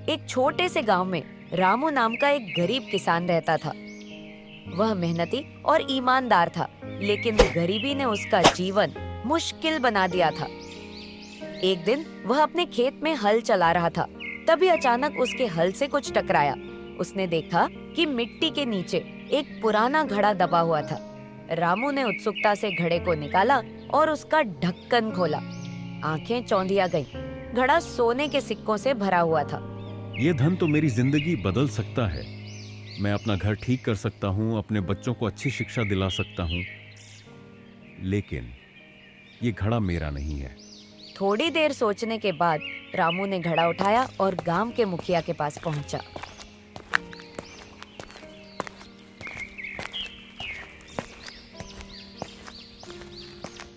एक छोटे से गांव में रामू नाम का एक गरीब किसान रहता था। वह मेहनती और ईमानदार था, लेकिन गरीबी ने उसका जीवन मुश्किल बना दिया था। एक दिन वह अपने खेत में हल चला रहा था, तभी अचानक उसके हल से कुछ टकराया। उसने देखा कि मिट्टी के नीचे एक पुराना घड़ा दबा हुआ था। रामू ने उत्सुकता से घड़े को निकाला और उसका ढक्कन खोला। आंखें चौंधिया गईं। घड़ा सोने के सिक्कों से भरा हुआ था। ये धन तो मेरी जिंदगी बदल सकता है। मैं अपना घर ठीक कर सकता हूँ, अपने बच्चों को अच्छी शिक्षा दिला सकता हूँ, लेकिन ये घड़ा मेरा नहीं है। थोड़ी देर सोचने के बाद रामू ने घड़ा उठाया और गांव के मुखिया के पास पहुंचा।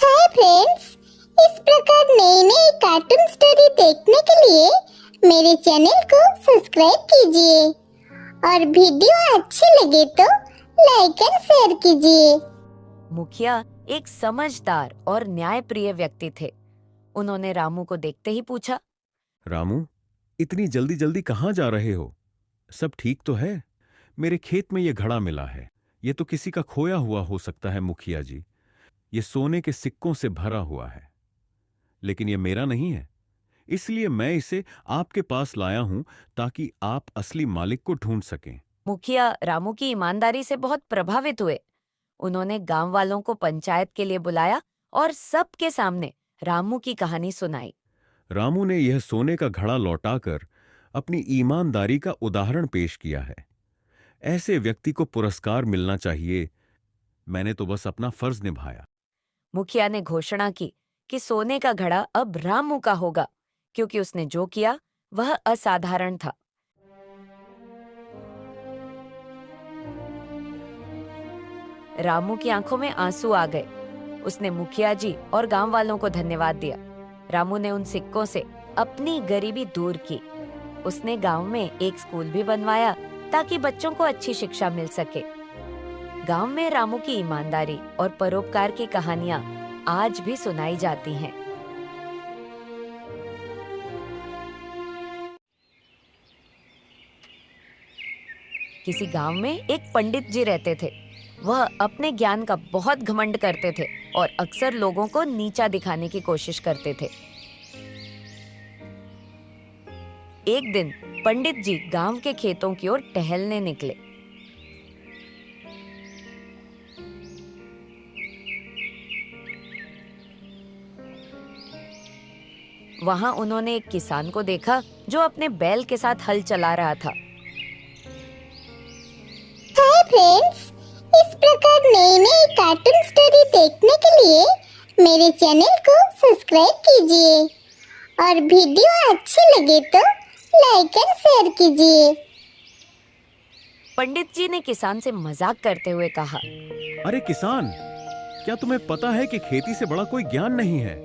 हाय फ्रेंड्स, इस प्रकार नई नई कार्टून स्टोरी देखने के लिए मेरे चैनल को सब्सक्राइब कीजिए और वीडियो अच्छी लगे तो लाइक एंड शेयर कीजिए। मुखिया एक समझदार और न्यायप्रिय व्यक्ति थे। उन्होंने रामू को देखते ही पूछा, रामू, इतनी जल्दी जल्दी कहाँ जा रहे हो? सब ठीक तो है? मेरे खेत में ये घड़ा मिला है। ये तो किसी का खोया हुआ हो सकता है मुखिया जी। ये सोने के सिक्कों से भरा हुआ है, लेकिन ये मेरा नहीं है। इसलिए मैं इसे आपके पास लाया हूं ताकि आप असली मालिक को ढूंढ सकें। मुखिया रामू की ईमानदारी से बहुत प्रभावित हुए। उन्होंने गांव वालों को पंचायत के लिए बुलाया और सबके सामने रामू की कहानी सुनाई। रामू ने यह सोने का घड़ा लौटाकर अपनी ईमानदारी का उदाहरण पेश किया है। ऐसे व्यक्ति को पुरस्कार मिलना चाहिए। मैंने तो बस अपना फर्ज निभाया। मुखिया ने घोषणा की कि सोने का घड़ा अब रामू का होगा, क्योंकि उसने जो किया वह असाधारण था। रामू की आंखों में आंसू आ गए। उसने मुखिया जी और गांव वालों को धन्यवाद दिया। रामू ने उन सिक्कों से अपनी गरीबी दूर की। उसने गांव में एक स्कूल भी बनवाया ताकि बच्चों को अच्छी शिक्षा मिल सके। गांव में रामू की ईमानदारी और परोपकार की कहानियां आज भी सुनाई जाती हैं। किसी गांव में एक पंडित जी रहते थे। वह अपने ज्ञान का बहुत घमंड करते थे और अक्सर लोगों को नीचा दिखाने की कोशिश करते थे। एक दिन पंडित जी गांव के खेतों की ओर टहलने निकले। वहां उन्होंने एक किसान को देखा जो अपने बैल के साथ हल चला रहा था। हाय फ्रेंड्स, इस प्रकार नई नई कार्टून स्टोरी देखने के लिए मेरे चैनल को सब्सक्राइब कीजिए और वीडियो अच्छी लगे तो लाइक एंड शेयर कीजिए। पंडित जी ने किसान से मजाक करते हुए कहा, अरे किसान, क्या तुम्हें पता है कि खेती से बड़ा कोई ज्ञान नहीं है?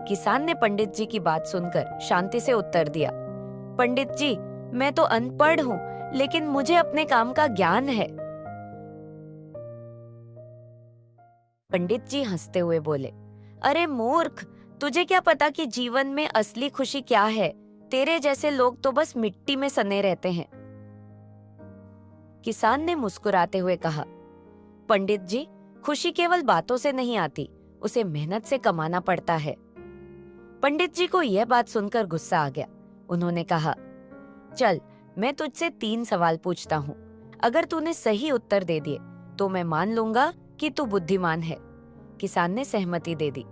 किसान ने पंडित जी की बात सुनकर शांति से उत्तर दिया, पंडित जी, मैं तो अनपढ़ हूँ, लेकिन मुझे अपने काम का ज्ञान है। पंडित जी हंसते हुए बोले, अरे मूर्ख, तुझे क्या पता कि जीवन में असली खुशी क्या है? तेरे जैसे लोग तो बस मिट्टी में सने रहते हैं। किसान ने मुस्कुराते हुए कहा, पंडित जी, खुशी केवल बातों से नहीं आती, उसे मेहनत से कमाना पड़ता है। पंडित जी को यह बात सुनकर गुस्सा आ गया। उन्होंने कहा, चल, मैं तुझसे 3 सवाल पूछता हूँ। अगर तूने सही उत्तर दे दिए तो मैं मान लूंगा कि तू बुद्धिमान है। किसान ने सहमति दे दी।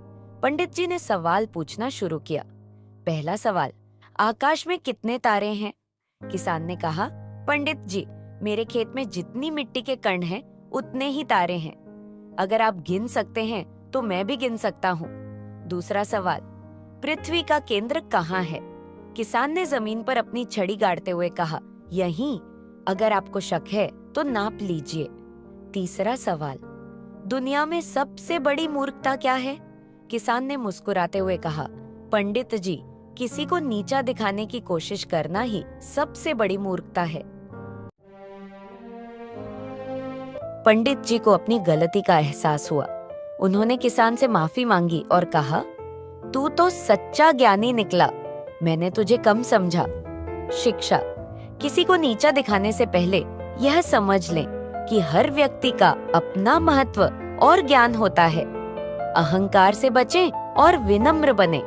पंडित जी ने सवाल पूछना शुरू किया। पहला सवाल, आकाश में कितने तारे हैं? किसान ने कहा, पंडित जी, मेरे खेत में जितनी मिट्टी के कण हैं, उतने ही तारे हैं। अगर आप गिन सकते हैं तो मैं भी गिन सकता हूँ। दूसरा सवाल, पृथ्वी का केंद्र कहाँ है? किसान ने जमीन पर अपनी छड़ी गाड़ते हुए कहा, यहीं। अगर आपको शक है तो नाप लीजिए। तीसरा सवाल, दुनिया में सबसे बड़ी मूर्खता क्या है? किसान ने मुस्कुराते हुए कहा, पंडित जी, किसी को नीचा दिखाने की कोशिश करना ही सबसे बड़ी मूर्खता है। पंडित जी को अपनी गलती का एहसास हुआ। उन्होंने किसान से माफी मांगी और कहा, तू तो सच्चा ज्ञानी निकला, मैंने तुझे कम समझा। शिक्षा। किसी को नीचा दिखाने से पहले यह समझ लें कि हर व्यक्ति का अपना महत्व और ज्ञान होता है। अहंकार से बचें और विनम्र बनें।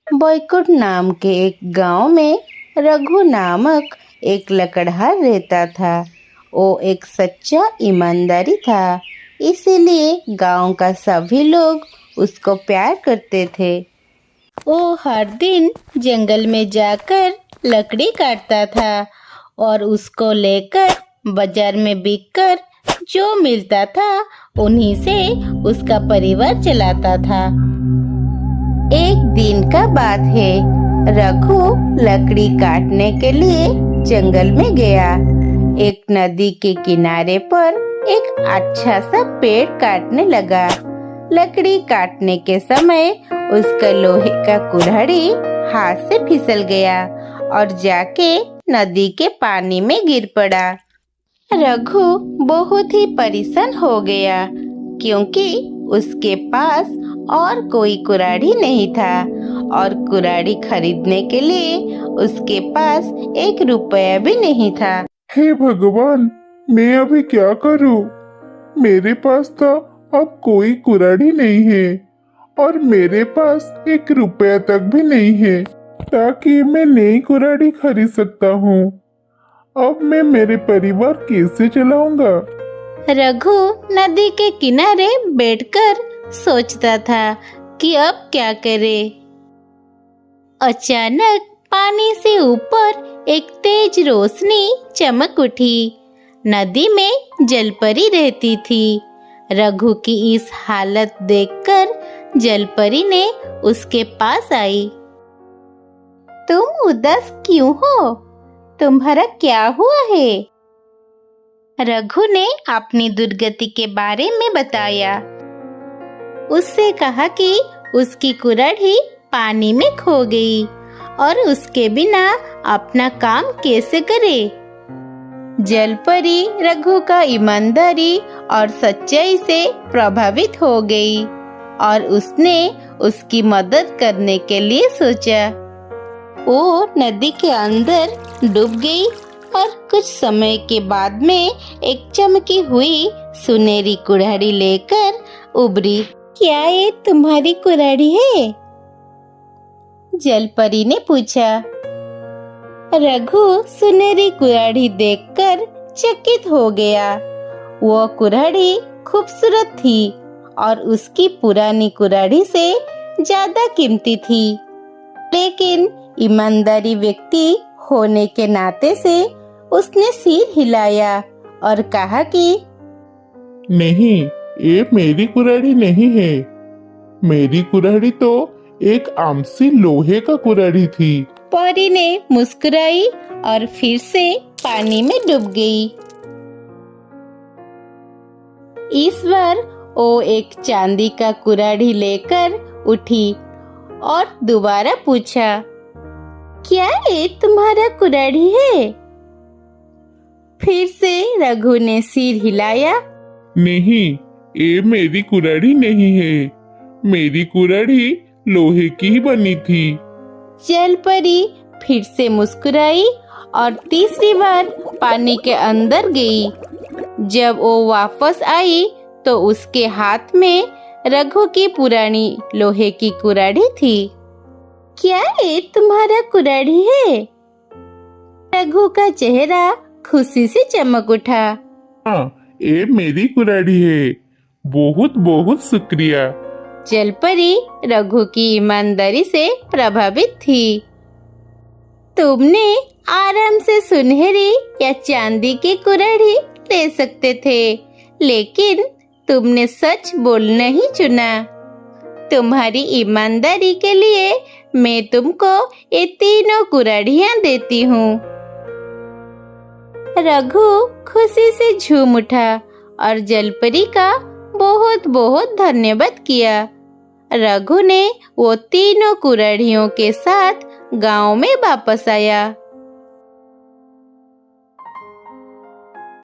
बैकुंठ नाम के एक गांव में रघु नामक एक लकड़हार रहता था। वो एक सच्चा ईमानदारी था, इसीलिए गांव का सभी लोग उसको प्यार करते थे। वो हर दिन जंगल में जाकर लकड़ी काटता था और उसको लेकर बाजार में बिककर जो मिलता था उन्हीं से उसका परिवार चलाता था। एक दिन का बात है, रघु लकड़ी काटने के लिए जंगल में गया। एक नदी के किनारे पर एक अच्छा सा पेड़ काटने लगा। लकड़ी काटने के समय उसका लोहे का कुल्हाड़ी हाथ से फिसल गया और जाके नदी के पानी में गिर पड़ा। रघु बहुत ही परेशान हो गया क्योंकि उसके पास और कोई कुल्हाड़ी नहीं था और कुल्हाड़ी खरीदने के लिए उसके पास 1 रुपया भी नहीं था। हे भगवान, मैं अभी क्या करूं? मेरे पास तो अब कोई कुल्हाड़ी नहीं है और मेरे पास 1 रुपया तक भी नहीं है ताकि मैं नई कुल्हाड़ी खरीद सकता हूँ। अब मैं मेरे परिवार कैसे चलाऊंगा? रघु नदी के किनारे बैठकर सोचता था कि अब क्या करे। अचानक पानी से ऊपर एक तेज रोशनी चमक उठी। नदी में जलपरी रहती थी। रघु की इस हालत देखकर जलपरी ने उसके पास आई। तुम उदास क्यों हो? तुम्हारा क्या हुआ है? रघु ने अपनी दुर्गति के बारे में बताया। उससे कहा कि उसकी कुल्हाड़ी पानी में खो गई और उसके बिना अपना काम कैसे करे। जलपरी रघु का ईमानदारी और सच्चाई से प्रभावित हो गई और उसने उसकी मदद करने के लिए सोचा। वो नदी के अंदर डूब गई और कुछ समय के बाद में एक चमकी हुई सुनहरी कुल्हाड़ी लेकर उभरी। क्या ये तुम्हारी कुल्हाड़ी है? जलपरी ने पूछा। रघु सुनहरी कुल्हाड़ी देखकर चकित हो गया। वो कुल्हाड़ी खूबसूरत थी और उसकी पुरानी कुल्हाड़ी से ज्यादा कीमती थी, लेकिन ईमानदारी व्यक्ति होने के नाते से उसने सिर हिलाया और कहा कि नहीं, ये मेरी कुल्हाड़ी नहीं है। मेरी कुल्हाड़ी तो एक आमसी लोहे का कुल्हाड़ी थी। परी ने मुस्कुराई और फिर से पानी में डूब गई। इस बार वो एक चांदी का कुल्हाड़ी लेकर उठी और दोबारा पूछा, क्या ये तुम्हारा कुल्हाड़ी है? फिर से रघु ने सिर हिलाया। नहीं, ये मेरी कुल्हाड़ी नहीं है। मेरी कुल्हाड़ी लोहे की ही बनी थी। जलपरी फिर से मुस्कुराई और तीसरी बार पानी के अंदर गई। जब वो वापस आई तो उसके हाथ में रघु की पुरानी लोहे की कुल्हाड़ी थी। क्या ये तुम्हारा कुल्हाड़ी है? रघु का चेहरा खुशी से चमक उठा। हाँ, ये मेरी कुल्हाड़ी है। बहुत बहुत शुक्रिया। जलपरी रघु की ईमानदारी से प्रभावित थी। तुमने आराम से सुनहरी या चांदी की कुल्हाड़ी ले सकते थे, लेकिन तुमने सच बोलना ही चुना। तुम्हारी ईमानदारी के लिए मैं तुमको ये तीनों कुल्हाड़ियां देती हूँ। रघु खुशी से झूम उठा और जलपरी का बहुत बहुत धन्यवाद किया। रघु ने वो तीनों कुल्हाड़ियों के साथ गांव में वापस आया।